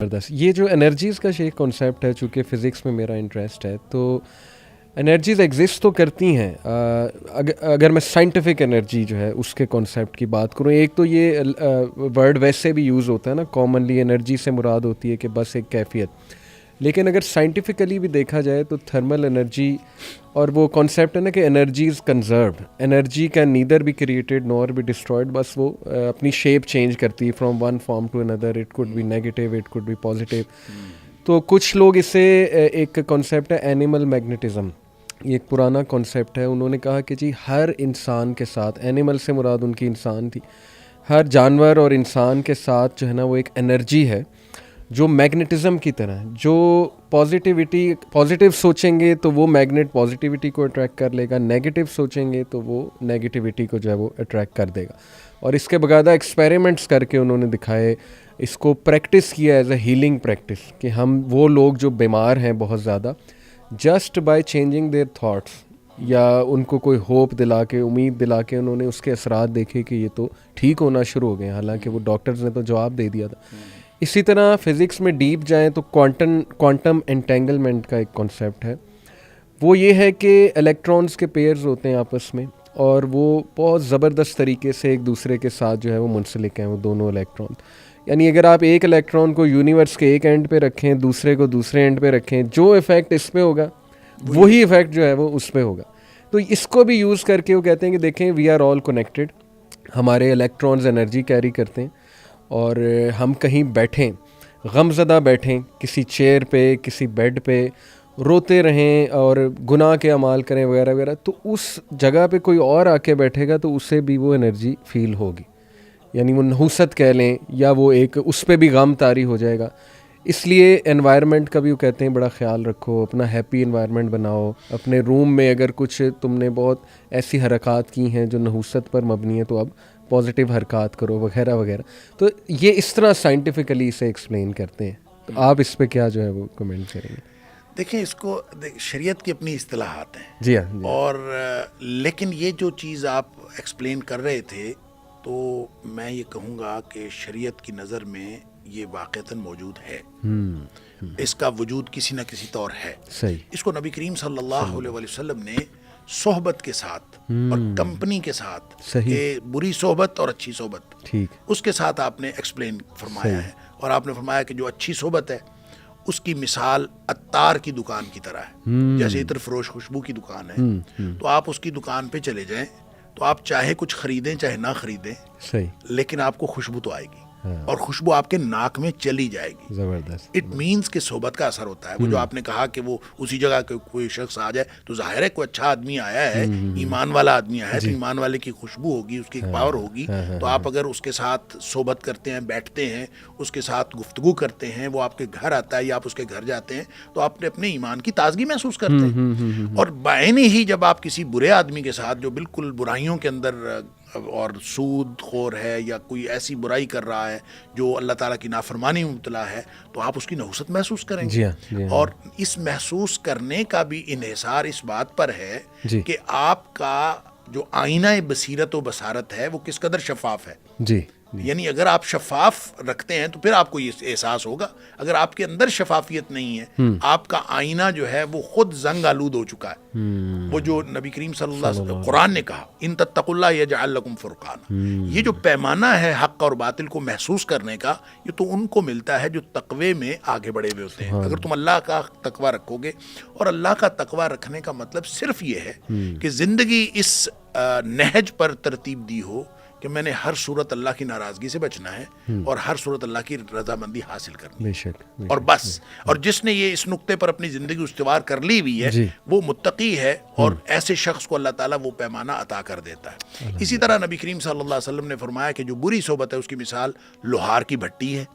زبردست. یہ جو انرجیز کا شیخ کانسیپٹ ہے، چونکہ فزکس میں میرا انٹرسٹ ہے، تو انرجیز ایگزسٹ تو کرتی ہیں. اگر میں سائنٹیفک انرجی جو ہے اس کے کانسیپٹ کی بات کروں، ایک تو یہ ورڈ ویسے بھی یوز ہوتا ہے نا، کامنلی انرجی سے مراد ہوتی ہے کہ بس ایک کیفیت. لیکن اگر سائنٹیفکلی بھی دیکھا جائے تو تھرمل انرجی اور وہ کانسیپٹ ہے نا کہ energy is conserved, energy can neither be created nor be destroyed, بس وہ اپنی شیپ چینج کرتی ہے from one form to another. It could be negative, it could be positive. تو کچھ لوگ اسے ایک کانسیپٹ ہے اینیمل میگنیٹزم، یہ ایک پرانا کانسیپٹ ہے. انہوں نے کہا کہ جی ہر انسان کے ساتھ، اینیمل سے مراد ان کی انسان تھی، ہر جانور اور انسان کے ساتھ جو ہے نا وہ ایک انرجی ہے جو میگنیٹزم کی طرح ہے. جو پازیٹیو سوچیں گے تو وہ میگنیٹ پازیٹیوٹی کو اٹریکٹ کر لے گا، نیگیٹیو سوچیں گے تو وہ نیگیٹیوٹی کو جو ہے وہ اٹریکٹ کر دے گا. اور اس کے باقاعدہ ایکسپیریمنٹس کر کے انہوں نے دکھائے، اس کو پریکٹس کیا ایز اے ہیلنگ پریکٹس، کہ ہم وہ لوگ جو بیمار ہیں بہت زیادہ، just by changing their thoughts یا ان کو کوئی ہوپ دلا کے، امید دلا کے، انہوں نے اس کے اثرات دیکھے کہ یہ تو ٹھیک ہونا شروع ہو گئے، حالانکہ وہ ڈاکٹرز نے تو جواب دے دیا تھا. اسی طرح فزکس میں ڈیپ جائیں تو کوانٹم انٹینگلمنٹ کا ایک کانسیپٹ ہے. وہ یہ ہے کہ الیکٹرانز کے پیئرز ہوتے ہیں آپس میں، اور وہ بہت زبردست طریقے سے ایک دوسرے کے ساتھ جو ہے وہ منسلک ہیں، وہ دونوں الیکٹران. یعنی اگر آپ ایک الیکٹران کو یونیورس کے ایک اینڈ پہ رکھیں، دوسرے کو دوسرے اینڈ پہ رکھیں، جو ایفیکٹ اس پہ ہوگا وہی ایفیکٹ جو ہے وہ اس پہ ہوگا. تو اس کو بھی یوز کر کے وہ کہتے ہیں کہ دیکھیں وی آر آل کنیکٹڈ، ہمارے الیکٹرانز انرجی کیری کرتے ہیں. اور ہم کہیں بیٹھیں، غم زدہ بیٹھیں کسی چیئر پہ، کسی بیڈ پہ، روتے رہیں اور گناہ کے اعمال کریں وغیرہ وغیرہ، تو اس جگہ پہ کوئی اور آ کے بیٹھے گا تو اسے بھی وہ انرجی فیل ہوگی. یعنی وہ نحوست کہہ لیں یا وہ ایک اس پہ بھی غم طاری ہو جائے گا. اس لیے انوائرمنٹ کا بھی وہ کہتے ہیں بڑا خیال رکھو، اپنا ہیپی انوائرمنٹ بناؤ. اپنے روم میں اگر کچھ تم نے بہت ایسی حرکات کی ہیں جو نحوست پر مبنی ہے تو اب پازیٹیو حرکات کرو وغیرہ وغیرہ. تو یہ اس طرح سائنٹیفکلی اسے ایکسپلین کرتے ہیں. تو آپ اس پہ کیا جو ہے وہ کمنٹ کریں گے؟ دیکھیں، اس کو شریعت کی اپنی اصطلاحات ہیں. جی ہاں. اور لیکن یہ جو چیز آپ ایکسپلین کر رہے تھے، تو میں یہ کہوں گا کہ شریعت کی نظر میں یہ واقعتاً موجود ہے. اس کا وجود کسی نہ کسی طور ہے. صحیح. اس کو نبی کریم صلی اللہ علیہ وسلم نے صحبت کے ساتھ اور کمپنی کے ساتھ، کہ بری صحبت اور اچھی صحبت، ٹھیک، اس کے ساتھ آپ نے ایکسپلین فرمایا ہے. اور آپ نے فرمایا کہ جو اچھی صحبت ہے اس کی مثال عطار کی دکان کی طرح ہے. جیسے عطر فروش خوشبو کی دکان ہے، تو آپ اس کی دکان پہ چلے جائیں تو آپ چاہے کچھ خریدیں چاہے نہ خریدیں، صحیح، لیکن آپ کو خوشبو تو آئے گی، اور خوشبو آپ کے ناک میں چلی جائے گی. زبردست. اٹ مینس کہ صحبت کا اثر ہوتا ہے. وہ جو آپ نے کہا کہ وہ اسی جگہ کوئی شخص آ جائے تو ظاہر ہے کوئی اچھا آدمی آیا ہے، ایمان والا آدمی آیا ہے، تو ایمان والے کی خوشبو ہوگی، اس کی ایک پاور ہوگی. تو آپ اگر اس کے ساتھ صحبت کرتے ہیں، بیٹھتے ہیں، اس کے ساتھ گفتگو کرتے ہیں، وہ آپ کے گھر آتا ہے یا آپ اس کے گھر جاتے ہیں، تو آپ اپنے ایمان کی تازگی محسوس کرتے ہیں. اور بعینی ہی جب آپ کسی برے آدمی کے ساتھ جو بالکل برائیوں کے اندر اور سود خور ہے یا کوئی ایسی برائی کر رہا ہے جو اللہ تعالیٰ کی نافرمانی میں مبتلا ہے، تو آپ اس کی نحوست محسوس کریں گے. اور اس محسوس کرنے کا بھی انحصار اس بات پر ہے کہ آپ کا جو آئینہ بصیرت و بصارت ہے وہ کس قدر شفاف ہے. جی. یعنی اگر آپ شفاف رکھتے ہیں تو پھر آپ کو یہ احساس ہوگا. اگر آپ کے اندر شفافیت نہیں ہے، آپ کا آئینہ جو ہے وہ خود زنگ آلود ہو چکا ہے. وہ جو نبی کریم صلی اللہ علیہ وسلم قرآن نے کہا، ان تتقوا اللہ یجعل لکم فرقانا، یہ جو پیمانہ ہے حق اور باطل کو محسوس کرنے کا، یہ تو ان کو ملتا ہے جو تقوی میں آگے بڑھے ہوئے ہوتے ہیں. اگر تم اللہ کا تقوی رکھو گے، اور اللہ کا تقوی رکھنے کا مطلب صرف یہ ہے کہ زندگی اس نہج پر ترتیب دی ہو کہ میں نے ہر صورت اللہ کی ناراضگی سے بچنا ہے اور ہر صورت اللہ کی رضامندی حاصل کرنی ہے. بے شک. اور بس. اور جس نے یہ اس نقطے پر اپنی زندگی استوار کر لی ہوئی ہے، وہ متقی ہے، اور ایسے شخص کو اللہ تعالیٰ وہ پیمانہ عطا کر دیتا ہے. اسی طرح نبی کریم صلی اللہ علیہ وسلم نے فرمایا کہ جو بری صحبت ہے اس کی مثال لوہار کی بھٹی ہے.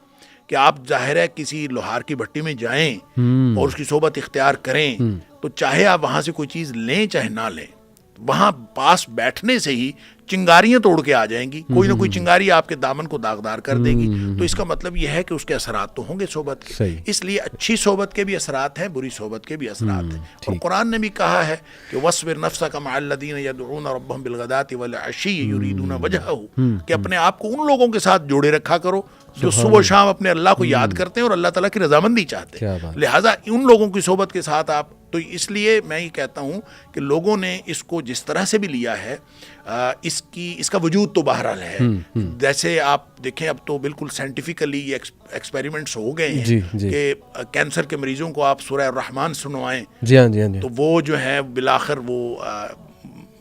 کہ آپ ظاہر ہے کسی لوہار کی بھٹی میں جائیں اور اس کی صحبت اختیار کریں، تو چاہے آپ وہاں سے کوئی چیز لیں چاہے نہ لیں، وہاں پاس بیٹھنے سے ہی چنگاریاں توڑ کے آ جائیں گی. کوئی نہ کوئی چنگاری آپ کے دامن کو داغدار کر دے گی. تو اس کا مطلب یہ ہے کہ اس کے اثرات تو ہوں گے صحبت کے. اس لیے اچھی صحبت کے بھی اثرات ہیں، بری صحبت کے بھی اثرات ہیں. اور قرآن نے بھی کہا ہے کہ وَاصْبِرْ نَفْسَكَ مَعَ الَّذِينَ يَدْعُونَ رَبَّهُمْ بِالْغَدَاةِ وَالْعَشِيِّ يُرِيدُونَ وَجْهَهُ، کہ اپنے آپ کو ان لوگوں کے ساتھ جوڑے رکھا کرو جو صبح و شام اپنے اللہ کو یاد کرتے ہیں اور اللہ تعالیٰ کی رضامندی چاہتے ہیں. لہٰذا ان لوگوں کی صحبت کے ساتھ آپ تو اس لیے میں یہ کہتا ہوں کہ لوگوں نے اس کو جس طرح سے بھی لیا ہے اس کا وجود تو بہرحال ہے. جیسے آپ دیکھیں اب تو بالکل سائنٹیفکلی ایکسپیریمنٹس ہو گئے ہیں کہ کینسر کے مریضوں کو آپ سورہ الرحمن سنوائیں تو وہ جو ہے بالآخر وہ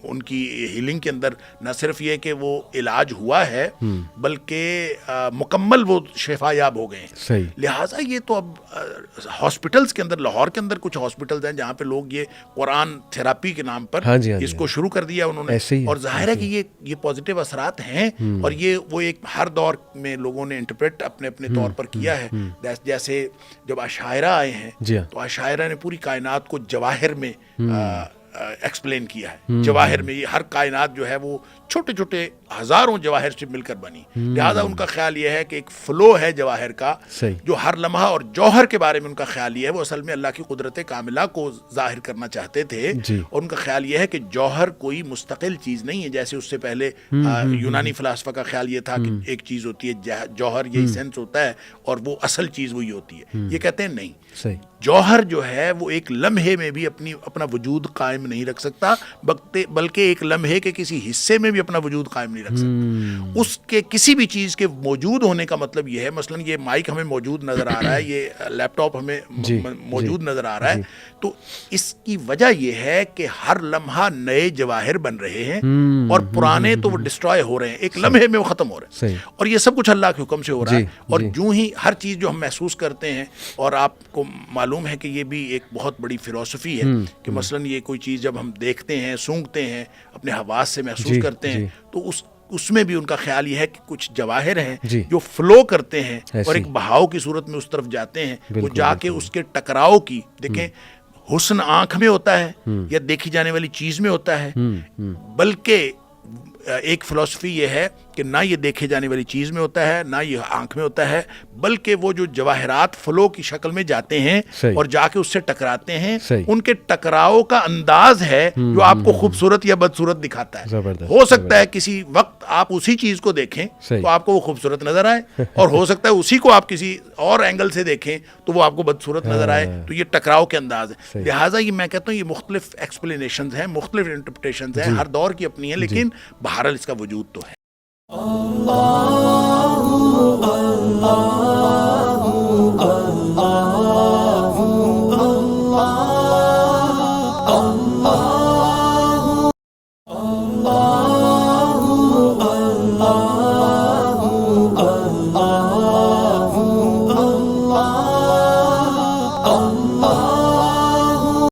ان کی ہیلنگ کے اندر نہ صرف یہ کہ وہ علاج ہوا ہے بلکہ مکمل وہ شفا یاب ہو گئے ہیں. لہٰذا یہ تو اب ہاسپٹلس کے اندر، لاہور کے اندر کچھ ہاسپٹلز ہیں جہاں پہ لوگ یہ قرآن تھراپی کے نام پر اس کو شروع کر دیا انہوں نے، اور ظاہر ہے کہ یہ پازیٹیو اثرات ہیں اور یہ وہ ایک ہر دور میں لوگوں نے انٹرپریٹ اپنے اپنے طور پر کیا ہے. جیسے جب عشائرہ آئے ہیں تو عشائرہ نے پوری کائنات کو جواہر میں ایکسپلین کیا ہے. جواہر میں یہ ہر کائنات جو ہے وہ چھوٹے چھوٹے ہزاروں جواہر سے مل کر بنی. لہذا ان کا خیال یہ ہے کہ ایک فلو ہے جواہر کا جو ہر لمحہ، اور جوہر کے بارے میں ان کا خیال یہ ہے، وہ اصل میں اللہ کی قدرت کاملہ کو ظاہر کرنا چاہتے تھے. اور ان کا خیال یہ ہے کہ جوہر کوئی مستقل چیز نہیں ہے، جیسے اس سے پہلے یونانی فلاسفہ کا خیال یہ تھا کہ ایک چیز ہوتی ہے جوہر، یہی سینس ہوتا ہے اور وہ اصل چیز وہی ہوتی ہے. یہ کہتے ہیں نہیں، جوہر جو ہے وہ ایک لمحے میں بھی اپنا وجود قائم نہیں رکھ سکتا، بلکہ ایک لمحے کے کسی حصے میں بھی اپنا وجود قائم نہیں رکھ سکتا. اس کے کسی بھی چیز کے موجود ہونے کا مطلب یہ ہے، مثلا یہ مائک ہمیں موجود نظر آ رہا ہے، یہ لیپ ٹاپ ہمیں موجود نظر آ رہا ہے، تو اس کی وجہ یہ ہے کہ ہر لمحہ نئے جواہر بن رہے ہیں اور پرانے تو وہ ڈسٹرائے ہو رہے ہیں، ایک لمحے میں وہ ختم ہو رہے ہیں. اور یہ سب کچھ اللہ کے حکم سے ہو رہا ہے. اور جو ہی ہر چیز جو ہم محسوس کرتے ہیں، اور آپ کو معلوم ہے کہ یہ بھی ایک بہت بڑی فلسفی ہے کہ مثلا یہ کوئی چیز جب ہم دیکھتے ہیں، سونگھتے ہیں، اپنے حواس سے محسوس کرتے ہیں، تو اس میں بھی ان کا خیال یہ ہے کہ کچھ جواہر ہیں جو فلو کرتے ہیں اور ایک بہاؤ کی صورت میں اس طرف جاتے ہیں. وہ جا کے اس کے ٹکراؤ کی، دیکھیں حسن آنکھ میں ہوتا ہے یا دیکھی جانے والی چیز میں ہوتا ہے، بلکہ ایک فلسفی یہ ہے کہ نہ یہ دیکھے جانے والی چیز میں ہوتا ہے، نہ یہ آنکھ میں ہوتا ہے، بلکہ وہ جو جواہرات فلو کی شکل میں جاتے ہیں اور جا کے اس سے ٹکراتے ہیں، ان کے ٹکراؤ کا انداز ہے جو آپ کو خوبصورت یا بدصورت دکھاتا ہے. ہو سکتا ہے کسی وقت آپ اسی چیز کو دیکھیں تو آپ کو وہ خوبصورت نظر آئے، اور ہو سکتا ہے اسی کو آپ کسی اور اینگل سے دیکھیں تو وہ آپ کو بدصورت نظر آئے. تو یہ ٹکراؤ کے انداز ہے. لہٰذا یہ میں کہتا ہوں یہ مختلف ایکسپلینیشنز ہیں، مختلف انٹرپریٹیشنز ہیں، ہر دور کی اپنی ہیں، لیکن بہرحال اس کا وجود تو ہے.